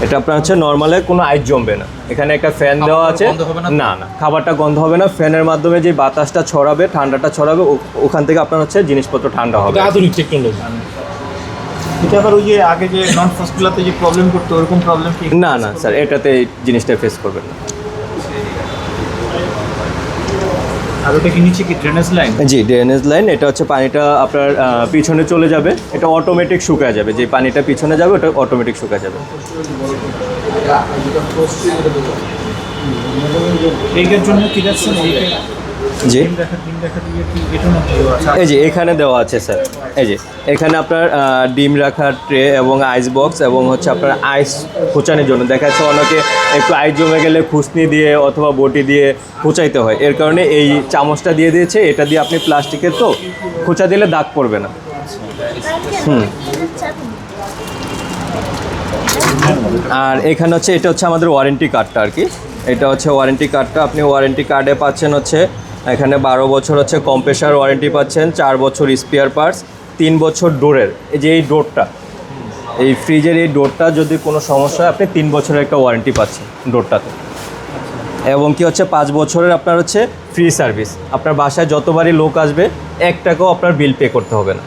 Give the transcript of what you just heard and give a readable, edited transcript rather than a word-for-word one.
এটা আপনার হচ্ছে নর্মালে কোনো আইস জমবে না। এখানে একটা ফ্যান দেওয়া আছে, না না খাবারটা গন্ধ হবে না। ফ্যানের মাধ্যমে যে বাতাসটা ছড়াবে, ঠান্ডাটা ছড়াবে, ওখান থেকে আপনার হচ্ছে জিনিসপত্র ঠান্ডা হবে। আধুনিক টেকনোলজি। এটা আবার ওই যে আগে যে নন ফার্স্টগুলোতে যে প্রবলেম করতো ওরকম প্রবলেম কি? না না স্যার, এটাতে এই জিনিসটা ফেস করবেন না। আর ওটা কি নিচে কি ড্রেনেজ লাইন? জি, ড্রেনেজ লাইন। এটা হচ্ছে পানিটা আপনার পিছনে চলে যাবে, এটা অটোমেটিক শুকায় যাবে। যে পানিটা পিছনে যাবে ওটা অটোমেটিক শুকায় যাবে। এইটার জন্য কি যাচ্ছে? জি, ডিম রাখা দিয়ে কি এটা না এই যে এখানে দেওয়া আছে স্যার। এই যে এখানে আপনার ডিম রাখার ট্রে এবং আইস বক্স এবং হচ্ছে আপনার আইস খোঁচানোর জন্য দেখা যাচ্ছে অনেকে একটু আইস জমে গেলে খুসনি দিয়ে অথবা বটি দিয়ে খোঁচাইতে হয়, এর কারণে এই চামচটা দিয়ে দিয়েছে। এটা দিয়ে আপনি প্লাস্টিকের তো খোঁচা দিলে দাগ পড়বে না। আর এখানে হচ্ছে এটা হচ্ছে আমাদের ওয়ারেন্টি কার্ডটা আর কি। এটা হচ্ছে ওয়ারেন্টি কার্ডটা। আপনি ওয়ারেন্টি কার্ডে পাচ্ছেন হচ্ছে এখানে 12 বছর হচ্ছে কম্প্রেসার ওয়ারেন্টি পাচ্ছেন, 4 বছর স্পেয়ার পার্টস, 3 বছর ডোরের। এই যে এই ডোরটা, এই ফ্রিজের এই ডোরটা যদি কোনো সমস্যা হয় আপনি 3 বছরের একটা ওয়ারেন্টি পাচ্ছেন ডোরটাতে। এবং কি হচ্ছে 5 বছরের আপনার হচ্ছে ফ্রি সার্ভিস। আপনার বাসায় যতবারই লোক আসবে 1 টাকাও আপনার বিল পে করতে হবে না।